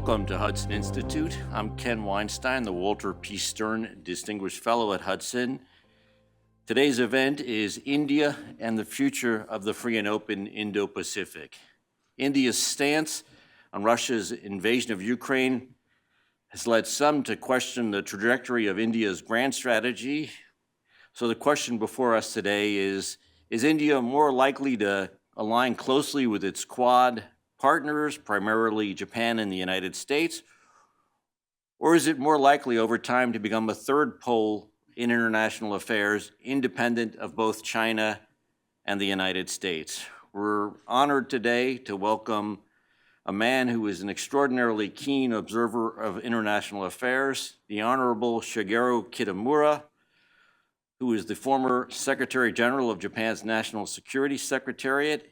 Welcome to Hudson Institute. I'm Ken Weinstein, the Walter P. Stern Distinguished Fellow at Hudson. Today's event is India and the Future of the Free and Open Indo-Pacific. India's stance on Russia's invasion of Ukraine has led some to question the trajectory of India's grand strategy. So the question before us today is India more likely to align closely with its Quad partners, primarily Japan and the United States, or is it more likely over time to become a third pole in international affairs, independent of both China and the United States? We're honored today to welcome a man who is an extraordinarily keen observer of international affairs, the Honorable Shigeru Kitamura, who is the former Secretary General of Japan's National Security Secretariat.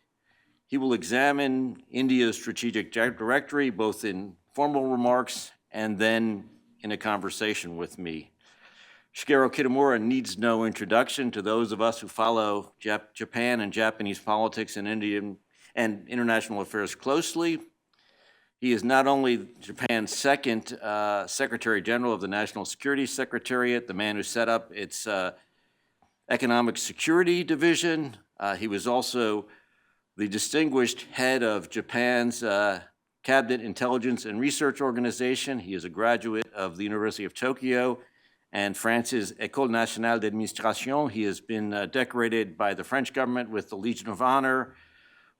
He will examine India's strategic directory, both in formal remarks and then in a conversation with me. Shigeru Kitamura needs no introduction to those of us who follow Japan and Japanese politics and Indian and international affairs closely. He is not only Japan's second Secretary General of the National Security Secretariat, the man who set up its Economic Security Division. He was also the distinguished head of Japan's Cabinet Intelligence and Research Organization. He is a graduate of the University of Tokyo and France's École Nationale d'Administration. He has been decorated by the French government with the Legion of Honor,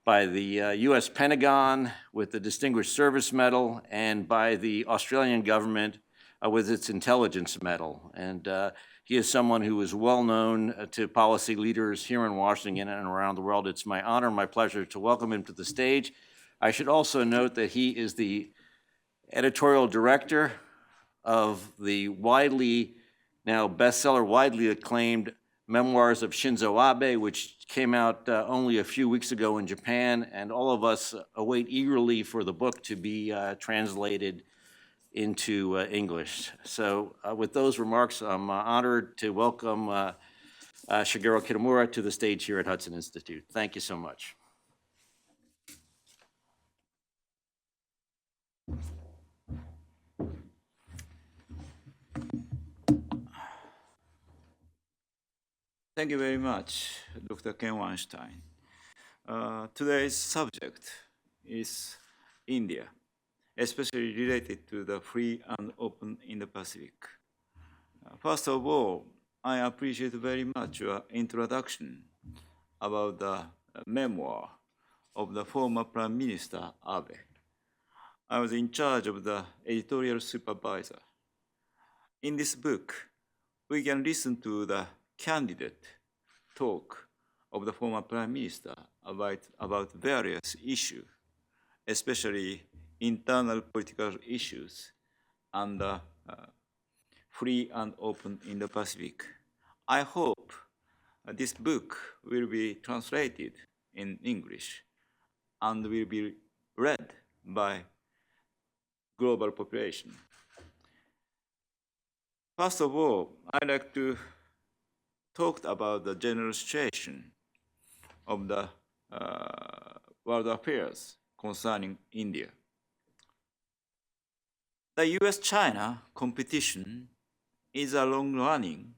by the US Pentagon with the Distinguished Service Medal, and by the Australian government with its Intelligence Medal. And he is someone who is well known to policy leaders here in Washington and around the world. It's my honor and my pleasure to welcome him to the stage. I should also note that he is the editorial director of the widely acclaimed memoirs of Shinzo Abe, which came out only a few weeks ago in Japan, and all of us await eagerly for the book to be translated into English. So with those remarks, I'm honored to welcome Shigeru Kitamura to the stage here at Hudson Institute. Thank you so much. Thank you very much, Dr. Ken Weinstein. Today's subject is India, especially related to the free and open Indo-Pacific. First of all, I appreciate very much your introduction about the memoir of the former Prime Minister Abe. I was in charge of the editorial supervisor. In this book, we can listen to the candid talk of the former Prime Minister about various issues, especially internal political issues and free and open Indo-Pacific. I hope this book will be translated in English and will be read by global population. First of all, I'd like to talk about the general situation of the world affairs concerning India. The US-China competition is a long-running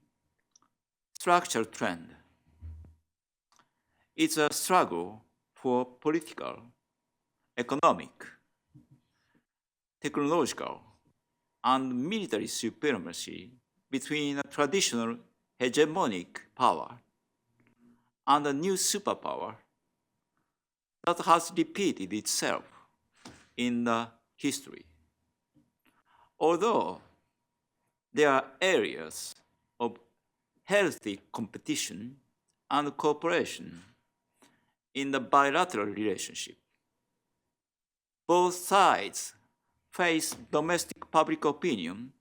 structural trend. It's a struggle for political, economic, technological, and military supremacy between a traditional hegemonic power and a new superpower that has repeated itself in the history. Although there are areas of healthy competition and cooperation in the bilateral relationship, both sides face domestic public opinion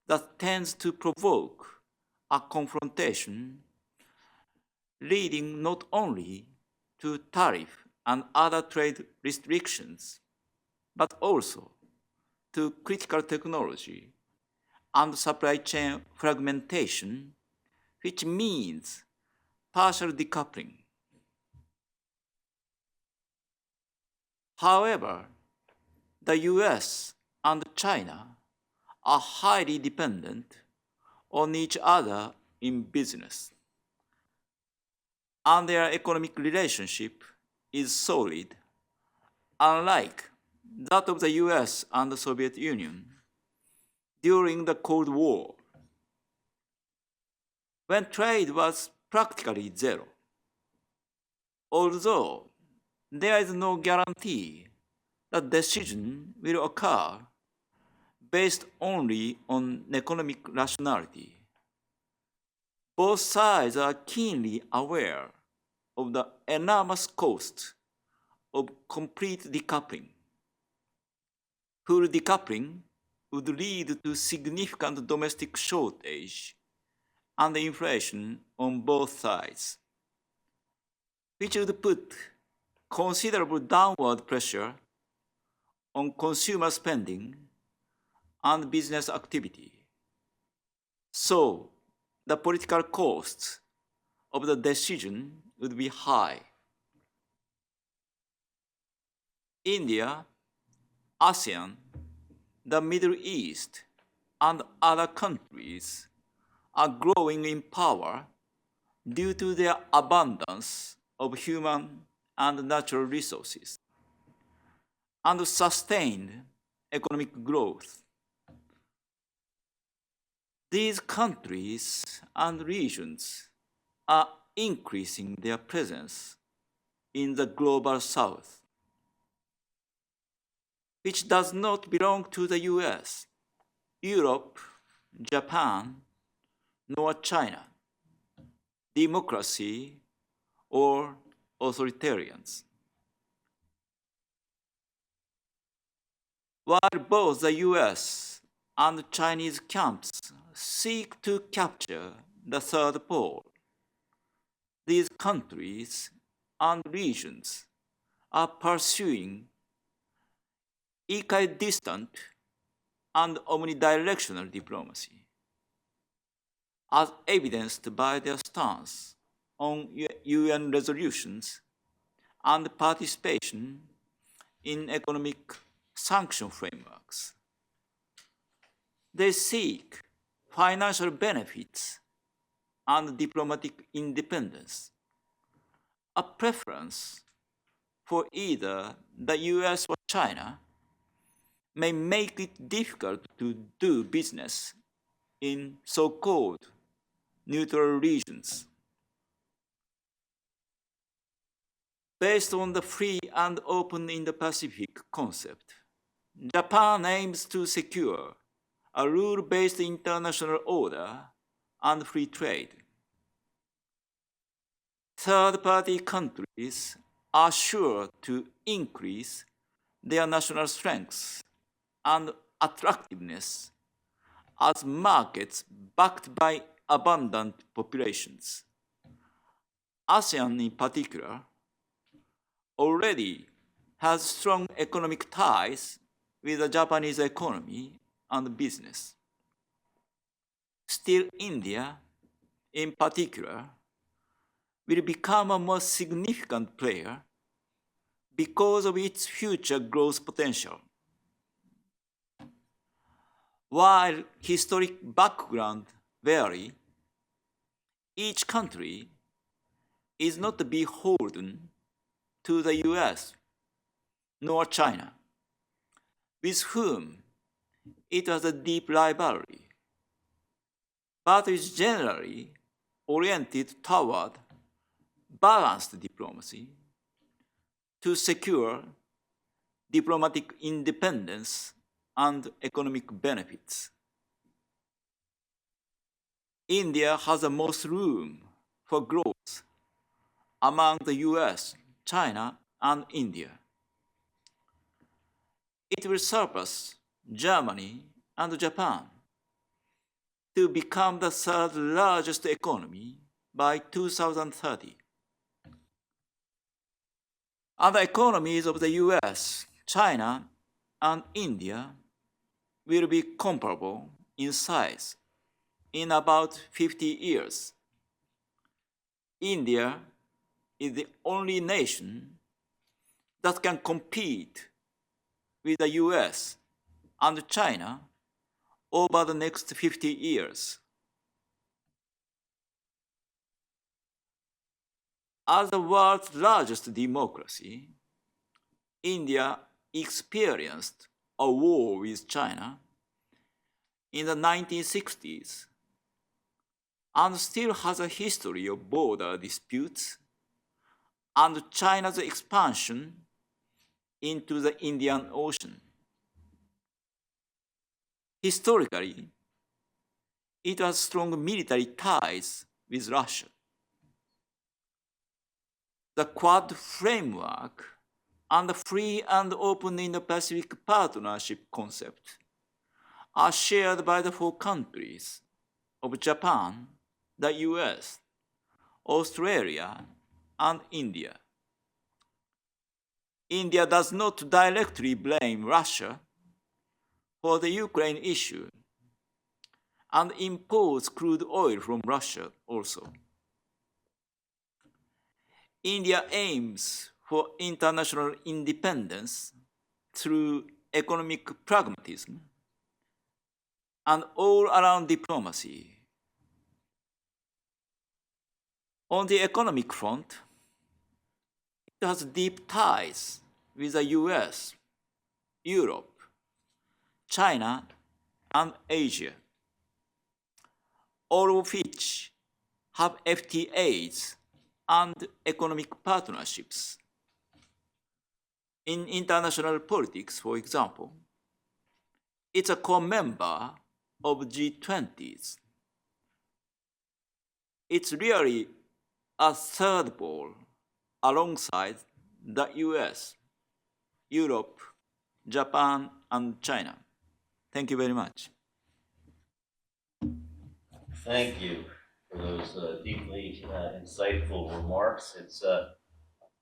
that tends to provoke a confrontation leading not only to tariff and other trade restrictions, but also to critical technology and supply chain fragmentation, which means partial decoupling. However, the US and China are highly dependent on each other in business, and their economic relationship is solid, unlike that of the US and the Soviet Union during the Cold War, when trade was practically zero. Although there is no guarantee that decision will occur based only on economic rationality, both sides are keenly aware of the enormous cost of complete decoupling. Full decoupling would lead to significant domestic shortage and inflation on both sides, which would put considerable downward pressure on consumer spending and business activity. So, the political costs of the decision would be high. India, ASEAN, the Middle East, and other countries are growing in power due to their abundance of human and natural resources and sustained economic growth. These countries and regions are increasing their presence in the global south, which does not belong to the US, Europe, Japan, nor China, democracy or authoritarians. While both the US and Chinese camps seek to capture the third pole, these countries and regions are pursuing equidistant and omnidirectional diplomacy, as evidenced by their stance on UN resolutions and participation in economic sanction frameworks. They seek financial benefits and diplomatic independence, a preference for either the US or China may make it difficult to do business in so-called neutral regions. Based on the free and open Indo-Pacific concept, Japan aims to secure a rule-based international order and free trade. Third-party countries are sure to increase their national strengths and attractiveness as markets backed by abundant populations. ASEAN in particular already has strong economic ties with the Japanese economy and business. Still, India, in particular, will become a more significant player because of its future growth potential. While historic background vary, each country is not beholden to the US nor China, with whom it has a deep rivalry, but is generally oriented toward balanced diplomacy to secure diplomatic independence and economic benefits. India has the most room for growth among the US, China, and India. It will surpass Germany and Japan to become the third largest economy by 2030. Other economies of the US, China, and India will be comparable in size in about 50 years. India is the only nation that can compete with the US and China over the next 50 years. As the world's largest democracy, India experienced a war with China in the 1960s and still has a history of border disputes and China's expansion into the Indian Ocean. Historically, it has strong military ties with Russia. The Quad framework and the free and open Indo-Pacific partnership concept are shared by the four countries of Japan, the US, Australia, and India. India does not directly blame Russia for the Ukraine issue and imports crude oil from Russia also. India aims for international independence through economic pragmatism and all-around diplomacy. On the economic front, it has deep ties with the US, Europe, China, and Asia, all of which have FTAs and economic partnerships. In international politics, for example, it's a core member of G20s. It's really a third pole alongside the US, Europe, Japan, and China. Thank you very much. Thank you for those deeply insightful remarks. It's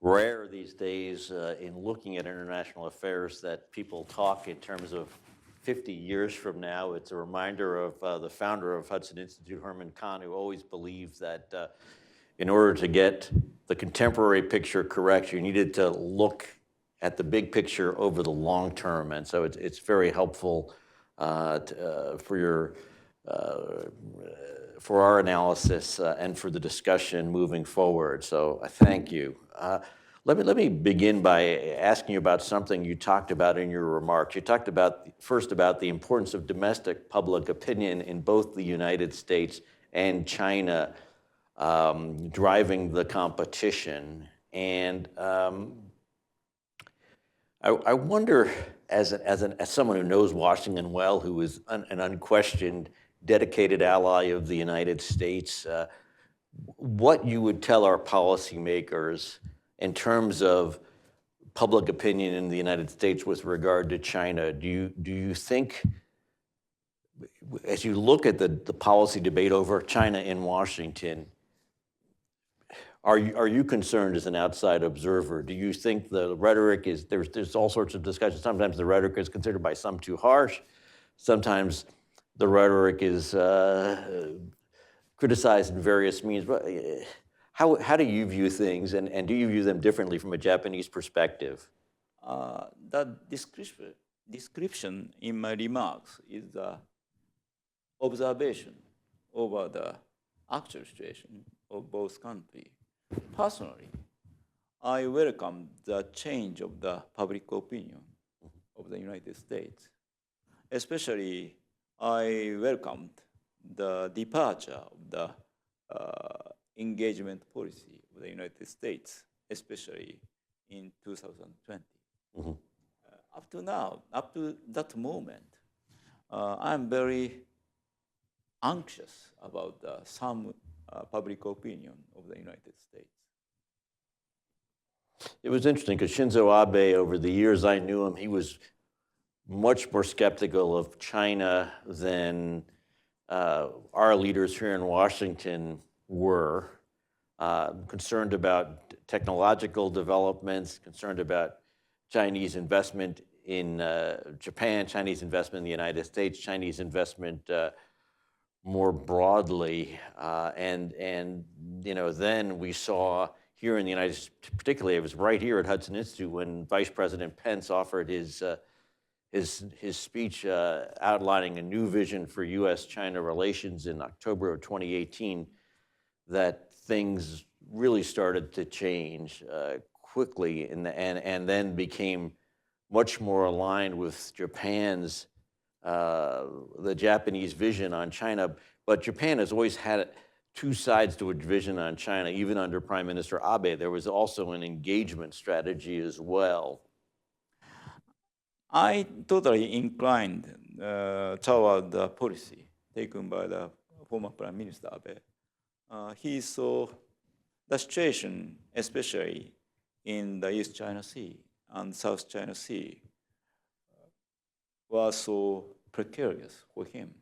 rare these days in looking at international affairs that people talk in terms of 50 years from now. It's a reminder of the founder of Hudson Institute, Herman Kahn, who always believed that in order to get the contemporary picture correct, you needed to look at the big picture over the long term. And so it's very helpful for our analysis and for the discussion moving forward. So thank you. Let me begin by asking you about something you talked about in your remarks. You talked first about the importance of domestic public opinion in both the United States and China driving the competition. And I wonder, as someone who knows Washington well, who is an unquestioned, dedicated ally of the United States, what you would tell our policymakers in terms of public opinion in the United States with regard to China. Do you think, as you look at the policy debate over China in Washington, are you concerned as an outside observer? Do you think the rhetoric is, there's all sorts of discussion. Sometimes the rhetoric is considered by some too harsh. Sometimes the rhetoric is criticized in various means. But how do you view things, and do you view them differently from a Japanese perspective? The description in my remarks is the observation over the actual situation of both countries. Personally, I welcome the change of the public opinion of the United States. Especially, I welcomed the departure of the engagement policy of the United States, especially in 2020. Mm-hmm. Up to now, up to that moment, I'm very anxious about some public opinion of the United States. It was interesting because Shinzo Abe, over the years I knew him, he was much more skeptical of China than our leaders here in Washington were, concerned about technological developments, concerned about Chinese investment in Japan, Chinese investment in the United States, Chinese investment more broadly, and then we saw here in the United States, particularly it was right here at Hudson Institute when Vice President Pence offered his his speech outlining a new vision for U.S.-China relations in October of 2018, that things really started to change quickly and then became much more aligned with Japan's, the Japanese vision on China. But Japan has always had two sides to its vision on China. Even under Prime Minister Abe, there was also an engagement strategy as well. I totally inclined toward the policy taken by the former Prime Minister Abe. He saw the situation, especially in the East China Sea and South China Sea, was so precarious for him,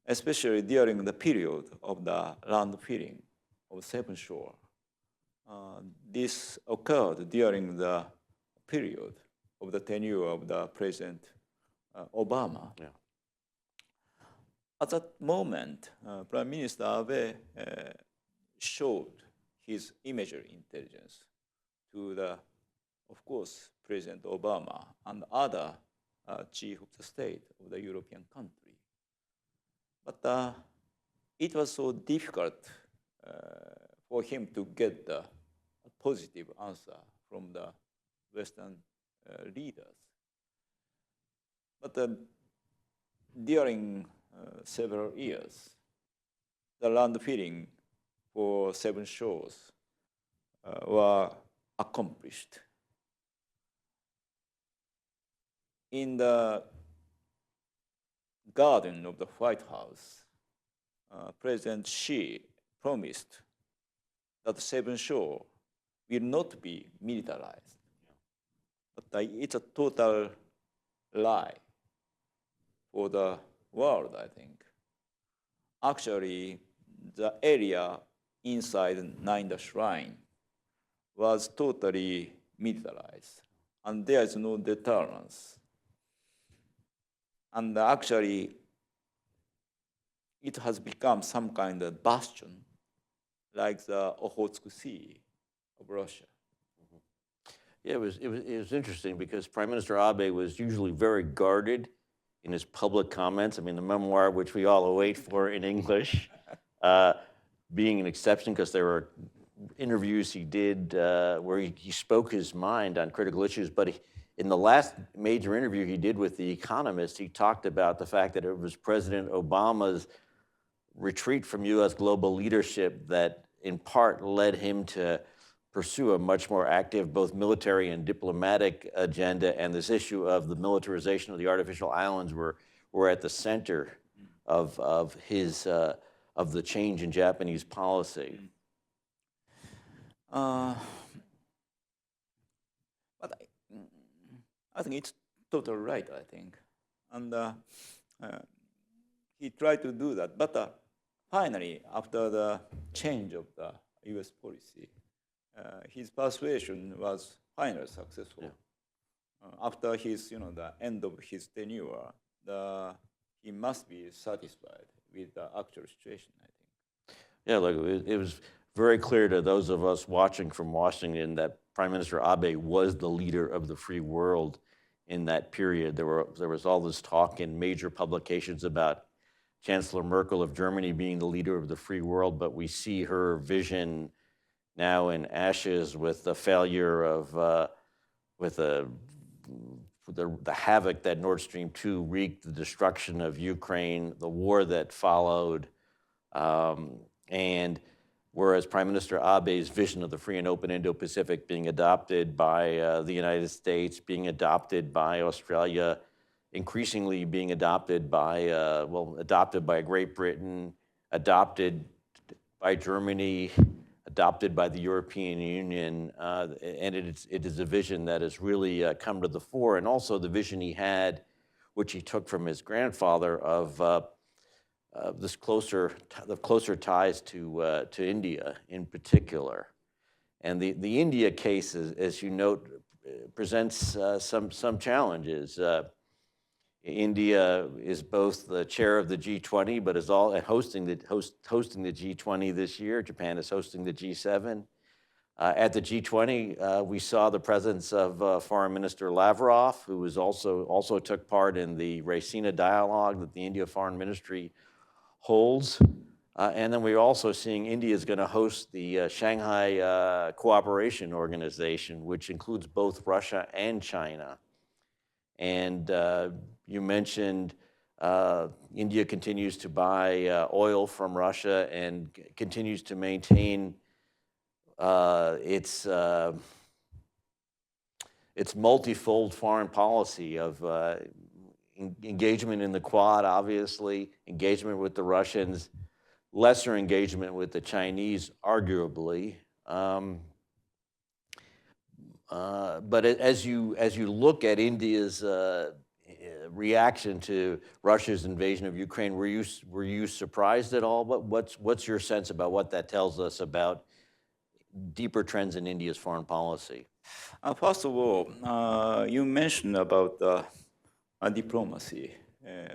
especially during the period of the land filling of Seven Shore. This occurred during the period of the tenure of the President Obama. Yeah. At that moment, Prime Minister Abe showed his imagery intelligence to the, of course, President Obama and other chief of the state of the European country. But it was so difficult for him to get a positive answer from the Western leaders. But during several years, the land filling for Seven Shores were accomplished. In the garden of the White House, President Xi promised that Seven Shore will not be militarized. But it's a total lie for the world, I think. Actually, the area inside 9-dash line was totally militarized, and there is no deterrence. And actually, it has become some kind of bastion, like the Okhotsk Sea of Russia. Yeah, it was interesting because Prime Minister Abe was usually very guarded in his public comments. I mean, the memoir, which we all await for in English, being an exception because there were interviews he did where he spoke his mind on critical issues. But in the last major interview he did with The Economist, he talked about the fact that it was President Obama's retreat from U.S. global leadership that in part led him to pursue a much more active both military and diplomatic agenda, and this issue of the militarization of the artificial islands were at the center of his of the change in Japanese policy. But I think it's totally right, I think. And he tried to do that. But finally, after the change of the U.S. policy, his persuasion was finally successful. Yeah. After his, the end of his tenure, he must be satisfied with the actual situation, I think. Yeah, look, it was very clear to those of us watching from Washington that Prime Minister Abe was the leader of the free world in that period. There was all this talk in major publications about Chancellor Merkel of Germany being the leader of the free world, but we see her vision now in ashes with the failure of, with the havoc that Nord Stream 2 wreaked, the destruction of Ukraine, the war that followed, and whereas Prime Minister Abe's vision of the free and open Indo-Pacific being adopted by the United States, being adopted by Australia, increasingly being adopted by, adopted by Great Britain, adopted by Germany, adopted by the European Union, and it is a vision that has really come to the fore, and also the vision he had, which he took from his grandfather, of the closer ties to India in particular. And the India case, as you note, presents some challenges. India is both the chair of the G20, but is hosting the G20 this year. Japan is hosting the G7. At the G20, we saw the presence of Foreign Minister Lavrov, who was also took part in the Raisina dialogue that the India Foreign Ministry holds. And then we're also seeing India is going to host the Shanghai Cooperation Organization, which includes both Russia and China. And you mentioned India continues to buy oil from Russia and continues to maintain its multifold foreign policy of engagement in the Quad, obviously, engagement with the Russians, lesser engagement with the Chinese, arguably. But as you look at India's reaction to Russia's invasion of Ukraine, were you surprised at all? What's your sense about what that tells us about deeper trends in India's foreign policy? First of all, you mentioned about the diplomacy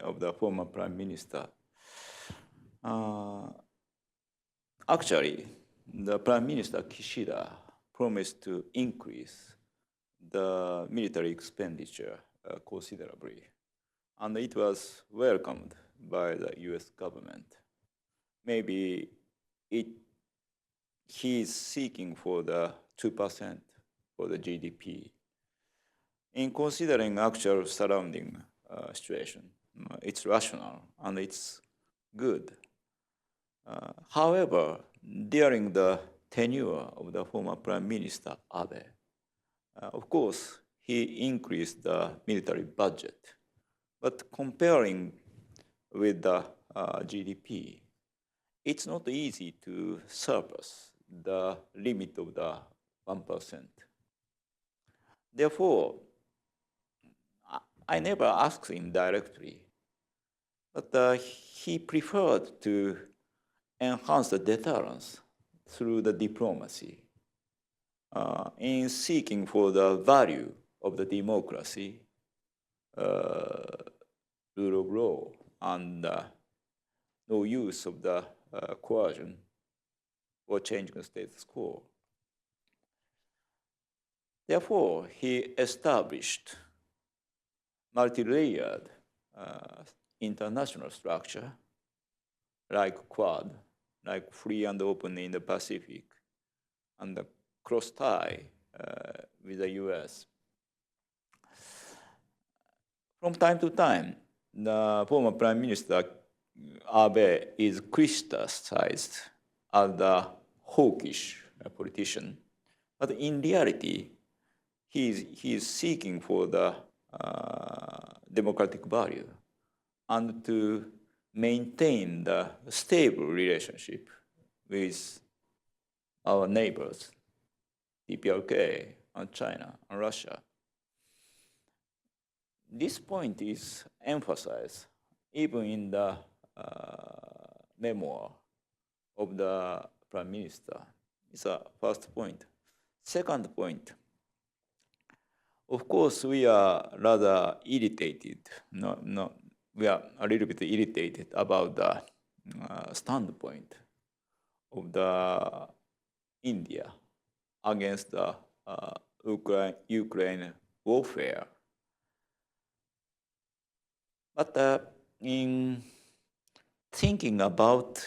of the former prime minister. Actually, the Prime Minister Kishida promised to increase the military expenditure considerably, and it was welcomed by the US government. Maybe he is seeking for the 2% for the GDP. In considering actual surrounding situation, it's rational and it's good. However, during the tenure of the former Prime Minister Abe, of course, he increased the military budget. But comparing with the GDP, it's not easy to surpass the limit of the 1%. Therefore, I never asked him directly, but he preferred to enhance the deterrence through the diplomacy in seeking for the value of the democracy, rule of law, and no use of the coercion or changing the status quo. Therefore, he established multi-layered international structure like Quad, like free and open Indo-Pacific, and the cross-tie with the US. From time to time, the former Prime Minister Abe is criticized as the hawkish politician, but in reality, he is seeking for the democratic value and to maintain the stable relationship with our neighbors, DPRK, and China, and Russia. This point is emphasized even in the memoir of the Prime Minister. It's a first point. Second point, of course, we are rather irritated. We are a little bit irritated about the standpoint of the India against the Ukraine warfare. But in thinking about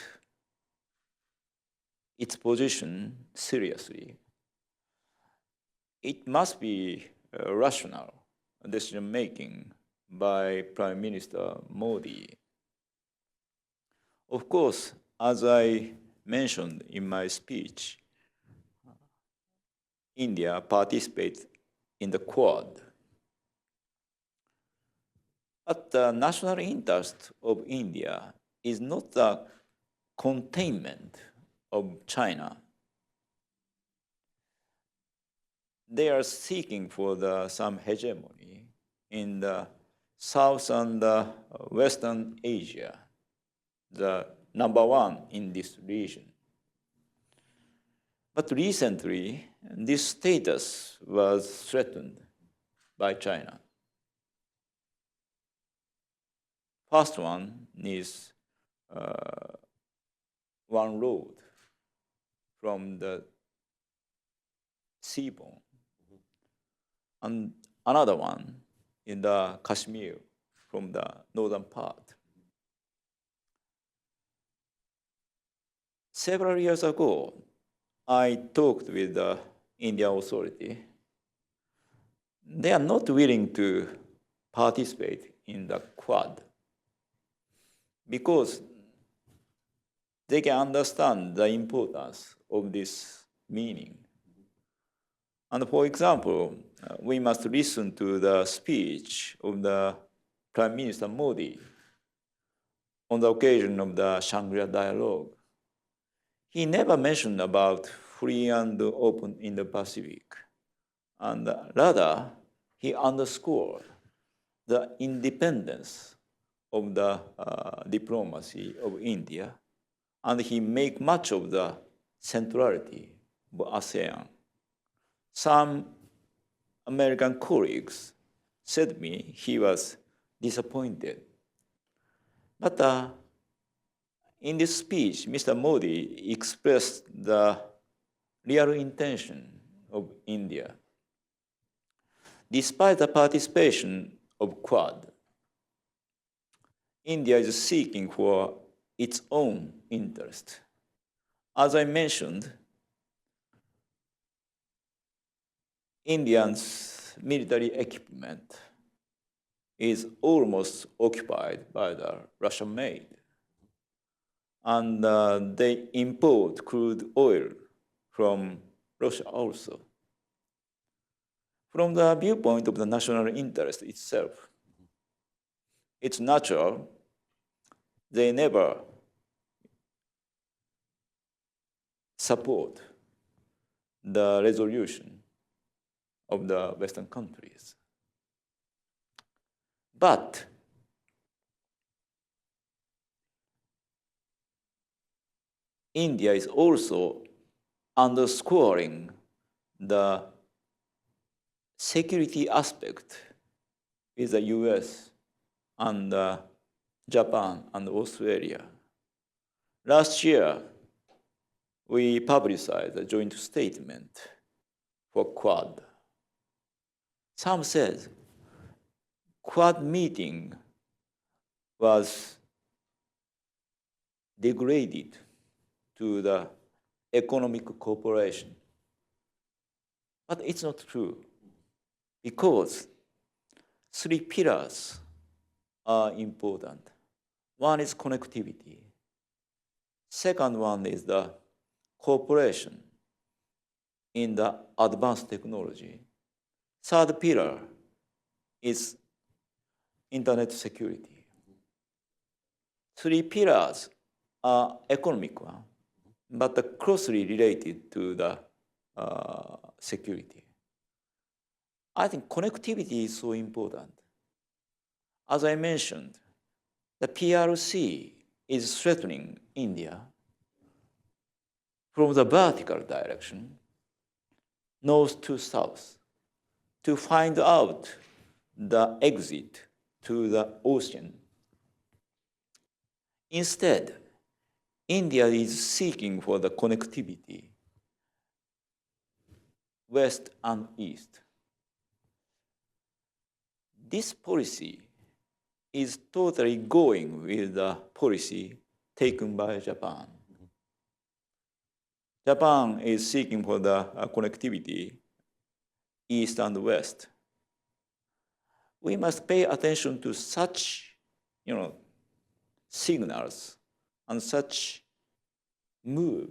its position seriously, it must be rational decision-making by Prime Minister Modi. Of course, as I mentioned in my speech, India participates in the Quad. But the national interest of India is not the containment of China. They are seeking for some hegemony in the South and Western Asia, the number one in this region. But recently, this status was threatened by China. First one is one road from the seaborne, and another one in the Kashmir from the northern part. Several years ago, I talked with the Indian authority. They are not willing to participate in the Quad because they can understand the importance of this meaning. And for example, we must listen to the speech of the Prime Minister Modi on the occasion of the Shangri-La Dialogue. He never mentioned about free and open Indo-Pacific. And rather, he underscored the independence of the diplomacy of India, and he made much of the centrality of ASEAN. Some American colleagues said to me he was disappointed. But in this speech, Mr. Modi expressed the real intention of India. Despite the participation of Quad, India is seeking for its own interest. As I mentioned, India's military equipment is almost occupied by the Russian-made. And they import crude oil from Russia also. From the viewpoint of the national interest itself, it's natural they never support the resolution of the Western countries. But India is also underscoring the security aspect with the US and Japan and Australia. Last year, we publicized a joint statement for Quad. Some said Quad meeting was degraded to the economic cooperation. But it's not true, because three pillars are important. One is connectivity. Second one is the cooperation in the advanced technology. Third pillar is internet security. Three pillars are economic one, but closely related to the security. I think connectivity is so important. As I mentioned, the PRC is threatening India from the vertical direction, north to south, to find out the exit to the ocean. Instead, India is seeking for the connectivity west and east. This policy is totally going with the policy taken by Japan. Japan is seeking for the connectivity east and west. We must pay attention to such, signals and such move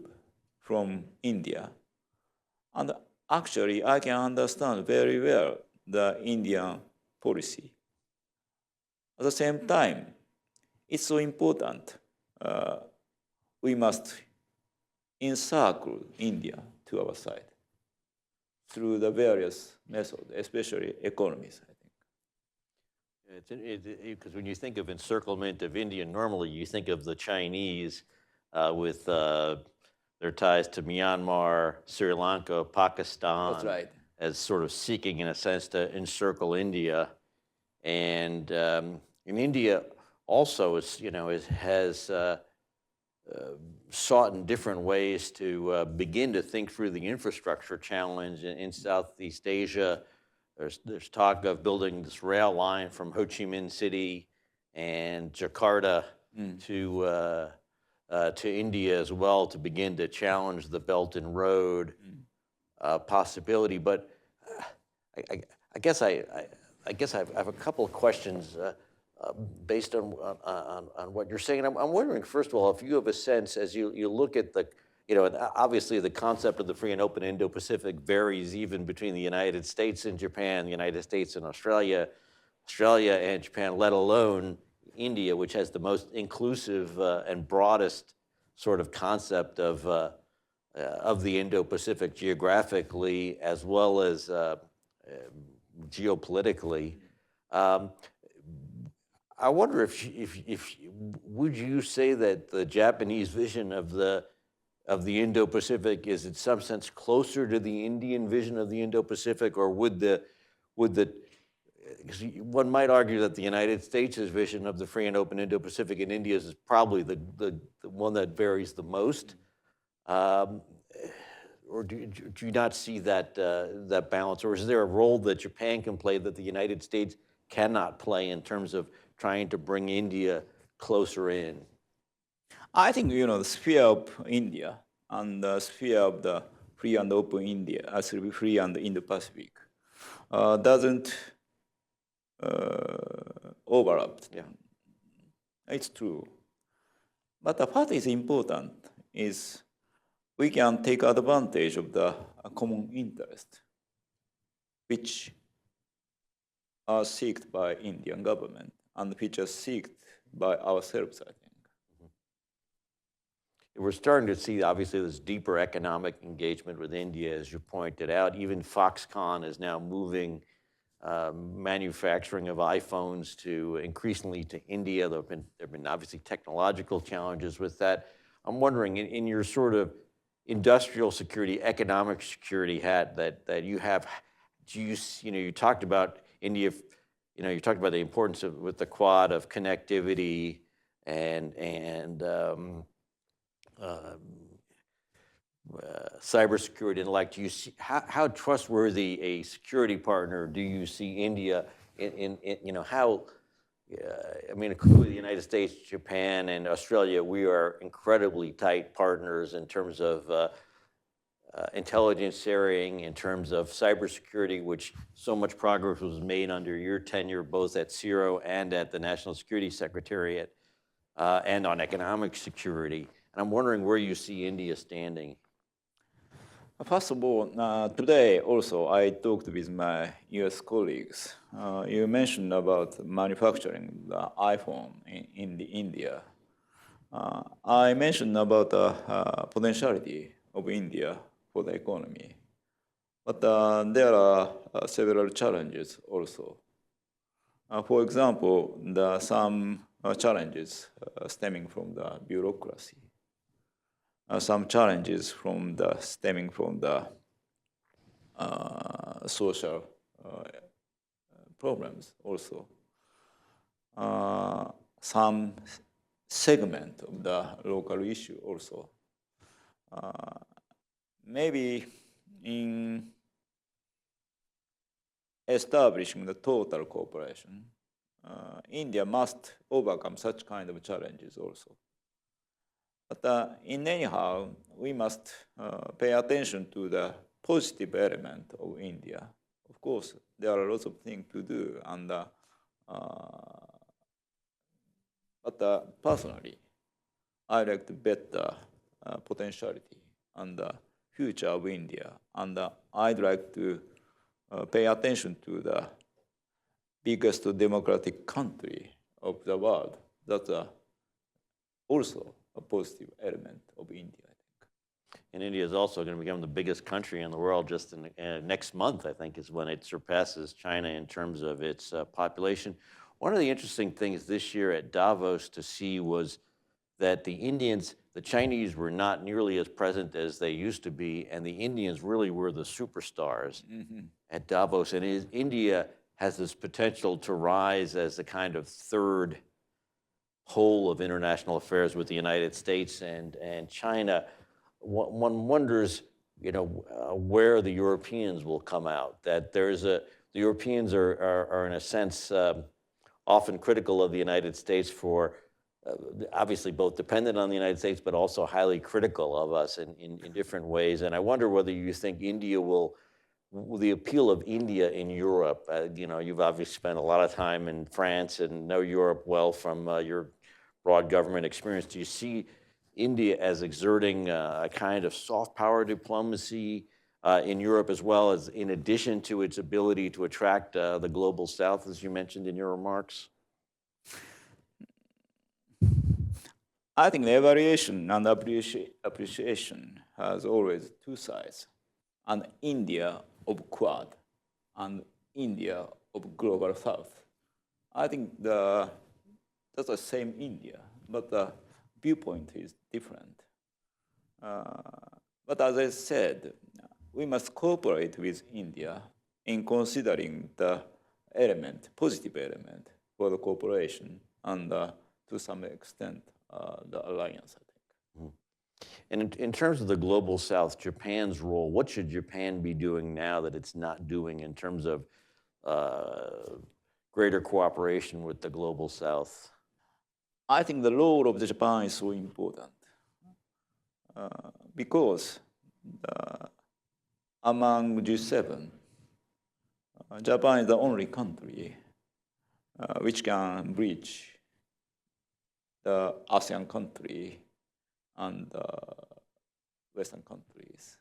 from India. And actually, I can understand very well the Indian policy. At the same time, it's so important. We must encircle India to our side through the various methods, especially economies, I think. Because when you think of encirclement of India, normally you think of the Chinese with their ties to Myanmar, Sri Lanka, Pakistan. That's right. As sort of seeking, in a sense, to encircle India. And in India also has sought in different ways to begin to think through the infrastructure challenge in Southeast Asia. There's talk of building this rail line from Ho Chi Minh City and Jakarta to India as well to begin to challenge the Belt and Road possibility. But I guess I have a couple of questions based on what you're saying. I'm wondering, first of all, if you have a sense as you look at the, and obviously the concept of the free and open Indo-Pacific varies even between the United States and Japan, the United States and Australia, Australia and Japan, let alone India, which has the most inclusive and broadest sort of concept of the Indo-Pacific geographically as well as geopolitically. I wonder if would you say that the Japanese vision of the Indo-Pacific is in some sense closer to the Indian vision of the Indo-Pacific, or would the because one might argue that the United States' vision of the free and open Indo-Pacific and India's is probably the one that varies the most, or do you not see that that balance, or is there a role that Japan can play that the United States cannot play in terms of trying to bring India closer in? I think, the sphere of India and the sphere of the free and open India, free and Indo-Pacific, doesn't overlap. Yeah. It's true. But what is important is we can take advantage of the common interest, which are sought by Indian government and which are sought by ourselves, I think. We're starting to see, obviously, this deeper economic engagement with India, as you pointed out. Even Foxconn is now moving manufacturing of iPhones increasingly to India. There have been obviously technological challenges with that. I'm wondering, in your sort of industrial security, economic security hat that you have, do you talked about India, you talked about the importance of with the Quad of connectivity and cybersecurity and like. Do you see how trustworthy a security partner do you see India in how? I mean, clearly the United States, Japan, and Australia, we are incredibly tight partners in terms of intelligence sharing, in terms of cybersecurity, which so much progress was made under your tenure, both at CIRO and at the National Security Secretariat, and on economic security. And I'm wondering where you see India standing. First of all, today also I talked with my US colleagues. You mentioned about manufacturing the iPhone in India. I mentioned about the potentiality of India for the economy. But there are several challenges also. For example, there are some challenges stemming from the bureaucracy. Some challenges stemming from the social problems also. Some segment of the local issue also. Maybe in establishing the total cooperation, India must overcome such kind of challenges also. But in anyhow, we must pay attention to the positive element of India. Of course, there are lots of things to do, and but personally, I like to bet the potentiality and the future of India, and I'd like to pay attention to the biggest democratic country of the world. That's also a positive element of India, I think. And India is also going to become the biggest country in the world just in next month, I think, is when it surpasses China in terms of its population. One of the interesting things this year at Davos to see was that the Chinese were not nearly as present as they used to be, and the Indians really were the superstars at Davos. And India has this potential to rise as the kind of third whole of international affairs with the United States and China, one wonders, where the Europeans will come out. That the Europeans are in a sense often critical of the United States for obviously both dependent on the United States, but also highly critical of us in different ways. And I wonder whether you think India the appeal of India in Europe, you've obviously spent a lot of time in France and know Europe well from your broad government experience. Do you see India as exerting a kind of soft power diplomacy in Europe, as well as in addition to its ability to attract the global South, as you mentioned in your remarks? I think the evaluation and appreciation has always two sides. And India of Quad and India of Global South. I think that's the same India, but the viewpoint is different. But as I said, we must cooperate with India in considering the positive element for the cooperation and to some extent the alliance, I think. And in terms of the global South, Japan's role, what should Japan be doing now that it's not doing in terms of greater cooperation with the global South? I think the role of Japan is so important because among G7, Japan is the only country which can bridge the ASEAN country and Western countries.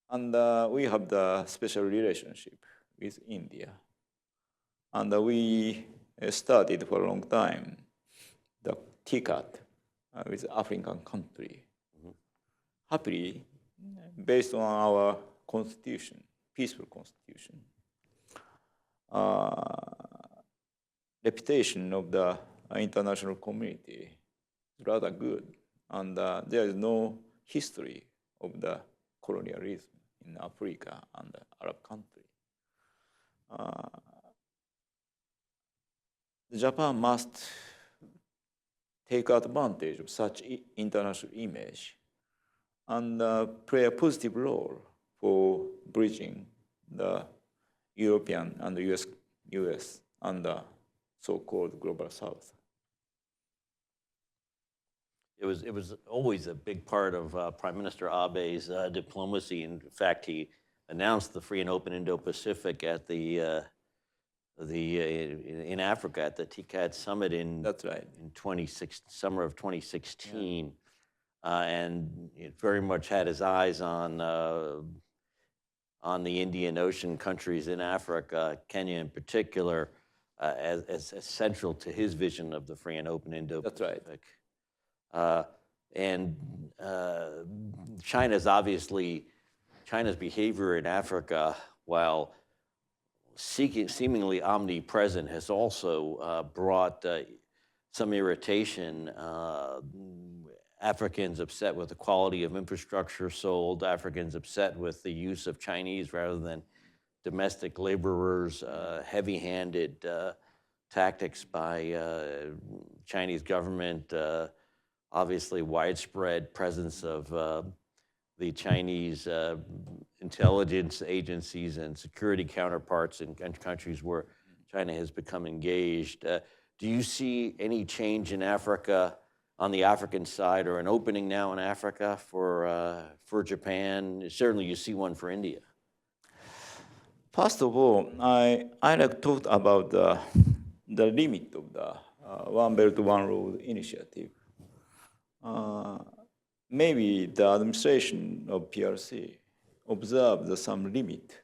And we have the special relationship with India. And we started for a long time the TCAT with African country. Happily, based on our constitution, peaceful constitution, reputation of the international community is rather good, and there is no history of the colonialism in Africa and Arab countries. Japan must take advantage of such international image and play a positive role for bridging the European and the US and the so-called global South. It was always a big part of Prime Minister Abe's diplomacy. In fact, he announced the free and open Indo-Pacific at in Africa at the TCAD summit in summer of 2016, and it very much had his eyes on the Indian Ocean countries in Africa, Kenya in particular, as central to his vision of the free and open Indo-Pacific. And China's behavior in Africa, while seemingly omnipresent, has also brought some irritation. Africans upset with the quality of infrastructure sold, Africans upset with the use of Chinese rather than domestic laborers, heavy-handed tactics by Chinese government, obviously widespread presence of the Chinese intelligence agencies and security counterparts in countries where China has become engaged. Do you see any change in Africa, on the African side, or an opening now in Africa for Japan? Certainly you see one for India. First of all, I like to talk about the limit of the One Belt, One Road initiative. Maybe the administration of PRC observed some limit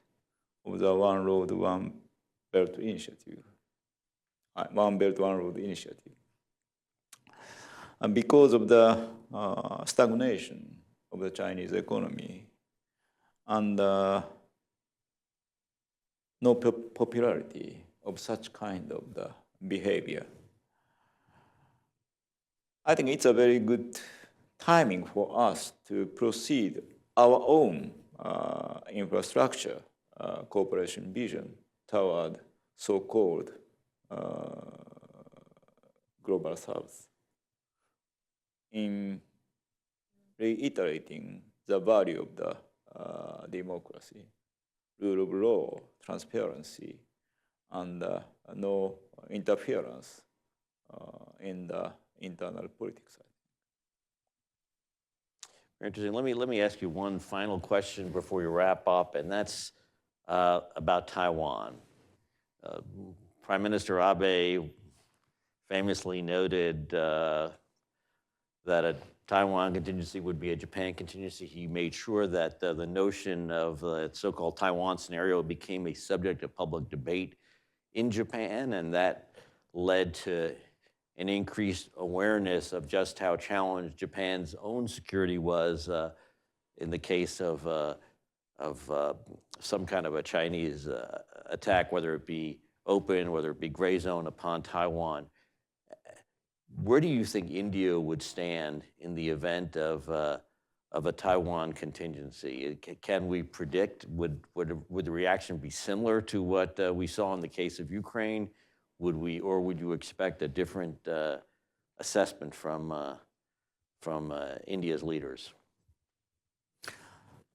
of the One Road, One Belt initiative, One Belt, One Road initiative. And because of the stagnation of the Chinese economy and no popularity of such kind of the behavior, I think it's a very good timing for us to proceed our own infrastructure cooperation vision toward so-called Global South in reiterating the value of the democracy, rule of law, transparency, and no interference in the internal politics. Very interesting. Let me ask you one final question before we wrap up, and that's about Taiwan. Prime Minister Abe famously noted that a Taiwan contingency would be a Japan contingency. He made sure that the notion of the so-called Taiwan scenario became a subject of public debate in Japan, and that led to an increased awareness of just how challenged Japan's own security was in the case of some kind of a Chinese attack, whether it be open, whether it be gray zone upon Taiwan. Where do you think India would stand in the event of a Taiwan contingency? Can we predict, would the reaction be similar to what we saw in the case of Ukraine? Or would you expect a different assessment from India's leaders?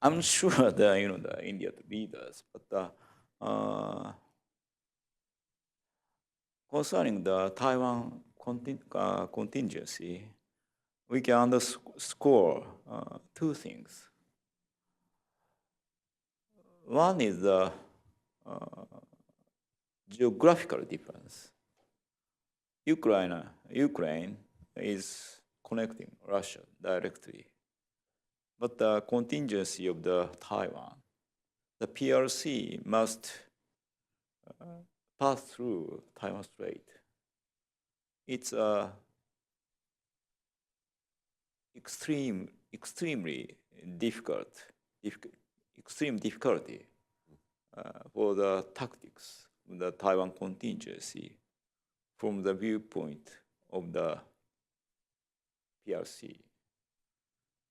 I'm sure the Indian leaders, but concerning the Taiwan contingency, we can underscore two things. One is the geographical difference. Ukraine is connecting Russia directly, but the contingency of the Taiwan, the PRC must pass through Taiwan Strait. It's extremely extreme difficulty for the tactics of the Taiwan contingency from the viewpoint of the PRC.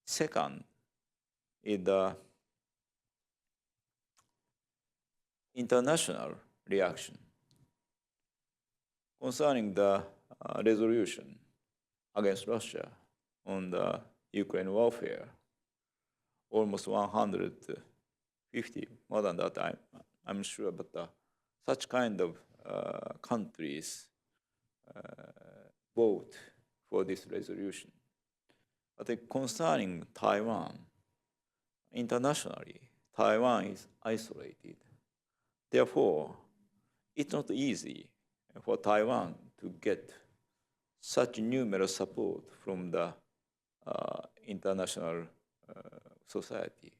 Second is the international reaction concerning the resolution against Russia on the Ukraine warfare, almost 150, more than that, I'm sure, but such kind of countries vote for this resolution. But concerning Taiwan, internationally, Taiwan is isolated. Therefore, it's not easy for Taiwan to get such numerous support from the international society.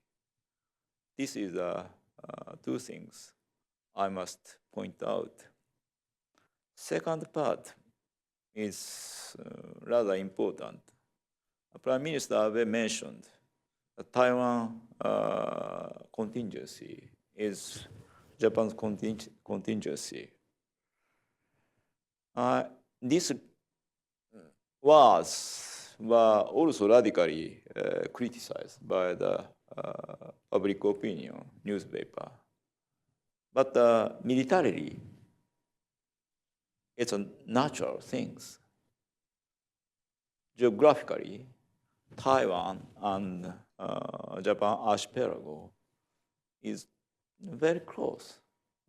This is two things I must point out. Second part is rather important. Prime Minister Abe mentioned the Taiwan contingency is Japan's contingency. These were also radically criticized by the public opinion newspaper. But militarily, it's a natural thing. Geographically, Taiwan and Japan archipelago is very close,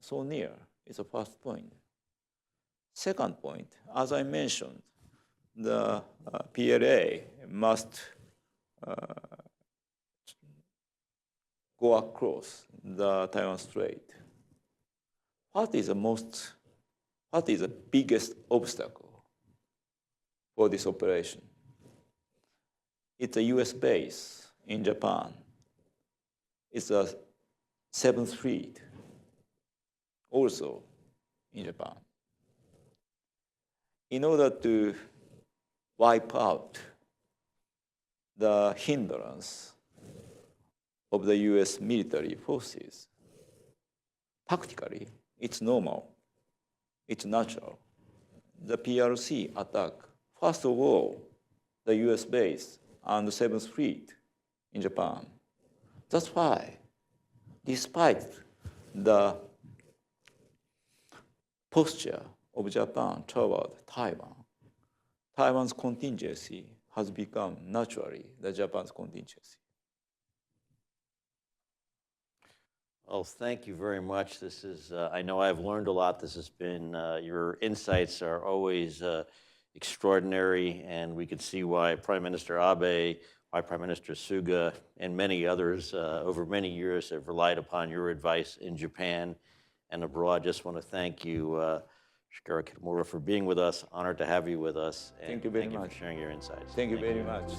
so near. It's the first point. Second point, as I mentioned, the PLA must go across the Taiwan Strait. What is the biggest obstacle for this operation? It's a US base in Japan. It's a 7th Fleet, also in Japan. In order to wipe out the hindrance of the US military forces, tactically, it's normal, it's natural. The PRC attack, first of all, the US base and the 7th Fleet in Japan. That's why, despite the posture of Japan toward Taiwan, Taiwan's contingency has become naturally the Japan's contingency. Well, thank you very much. This is, I know I've learned a lot. This has been, your insights are always extraordinary, and we can see why Prime Minister Abe, why Prime Minister Suga, and many others over many years have relied upon your advice in Japan and abroad. Just want to thank you, Shigeru Kitamura, for being with us. Honored to have you with us. And Thank you very much. Thank you for sharing your insights. Thank you very much.